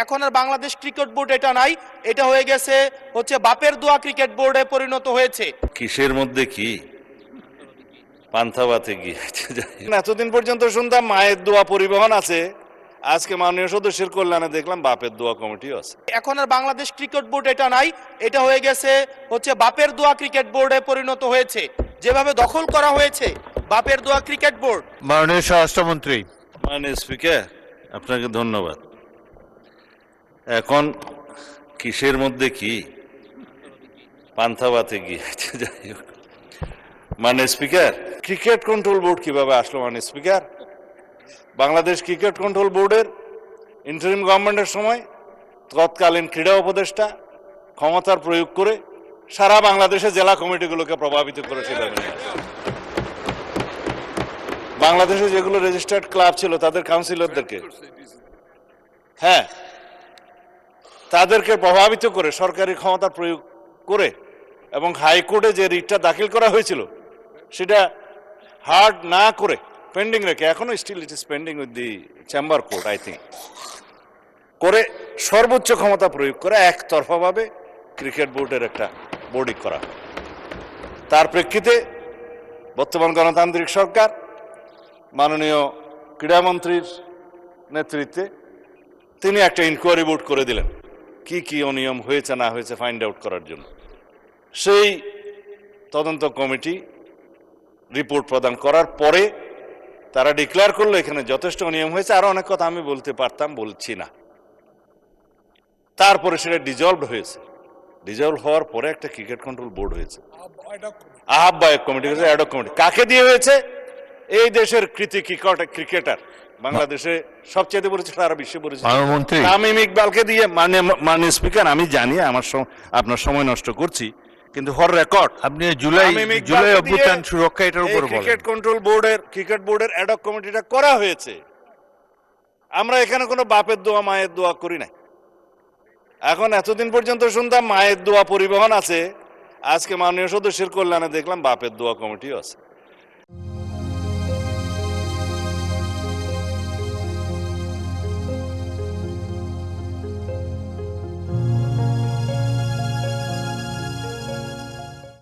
এখন আর Bangladesh cricket board এটা নাই, এটা হয়ে গেছে হচ্ছে বাপের দোয়া ক্রিকেট বোর্ডে পরিণত হয়েছে। কিসের মধ্যে কি পান্থাবাতে গিয়েছে। এতদিন পর্যন্ত শুনতাম মায়ের দোয়া পরিবহন আছে, আজকে মাননীয় সদস্যের কল্যাণে দেখলাম বাপের দোয়া কমিটিও আছে। এখন আর বাংলাদেশ ক্রিকেট বোর্ড এটা নাই, এটা হয়ে গেছে হচ্ছে বাপের দোয়া ক্রিকেট বোর্ডে পরিণত হয়েছে। যেভাবে দখল করা হয়েছে বাপের দোয়া ক্রিকেট বোর্ড। মাননীয় স্বরাষ্ট্রমন্ত্রী। মাননীয় স্পিকার, আপনাকে ধন্যবাদ। এখন কিসের মধ্যে কি পান্থাবাতে গিয়েছে। যাই হোক, মাননীয় স্পিকার, ক্রিকেট কন্ট্রোল বোর্ড কিভাবে আসলো মাননীয় স্পিকার? বাংলাদেশ ক্রিকেট কন্ট্রোল বোর্ডের ইন্টারিম গভর্নমেন্টের সময় তৎকালীন ক্রীড়া উপদেষ্টা ক্ষমতার প্রয়োগ করে সারা বাংলাদেশে জেলা কমিটিগুলোকে প্রভাবিত করেছিল। বাংলাদেশে যেগুলো রেজিস্টার্ড ক্লাব ছিল তাদের কাউন্সিলরদেরকে, হ্যাঁ, তাদেরকে প্রভাবিত করে সরকারি ক্ষমতা প্রয়োগ করে এবং হাইকোর্টে যে রিটটা দাখিল করা হয়েছিল সেটা হার্ড না করে পেন্ডিং রেখে, এখনো still it is pending with the chamber court I think, করে সর্বোচ্চ ক্ষমতা প্রয়োগ করে একতরফাভাবে ক্রিকেট বোর্ডের একটা বোর্ডিং করা। তার প্রেক্ষিতে বর্তমান গণতান্ত্রিক সরকার মাননীয় ক্রীড়ামন্ত্রীর নেতৃত্বে তিনি একটা ইনকোয়ারি বোর্ড করে দিলেন কি কি অনিয়ম হয়েছে না হয়েছে ফাইন্ড আউট করার জন্য। সেই তদন্ত কমিটি রিপোর্ট প্রদান করার পরে তারা ডিক্লেয়ার করলো এখানে যথেষ্ট অনিয়ম হয়েছে, আরো অনেক কথা আমি বলতে পারতাম, বলছি না। তারপরে সেটা ডিজলভ হয়েছে, ডিজলভ হওয়ার পরে একটা ক্রিকেট কন্ট্রোল বোর্ড হয়েছে, আহ্বায়ক কমিটি হয়েছে, অ্যাডক কমিটি। কাকে দিয়ে হয়েছে? এই দেশের কৃতি ক্রিকেটার, বাংলাদেশে সবচেয়ে পরিচিত, সারা বিশ্বে পরিচিত তামিম ইকবালকে দিয়ে। মানে স্পিকার, আমি জানি আপনার সময় নষ্ট করছি, কিন্তু ফর রেকর্ড আপনি জুলাই অভ্যুত্থান সুরক্ষা এটার উপর বলেন। ক্রিকেট কন্ট্রোল বোর্ডের ক্রিকেট বোর্ডের অ্যাডক কমিটিটা করা হয়েছে। আমরা এখানে কোনো বাপের দোয়া মায়ের দোয়া করি নাই। এখন এতদিন পর্যন্ত শুনতাম মায়ের দোয়া পরিবহন আছে, আজকে মাননীয় সদস্যের কল্যাণে দেখলাম বাপের দোয়া কমিটিও আছে।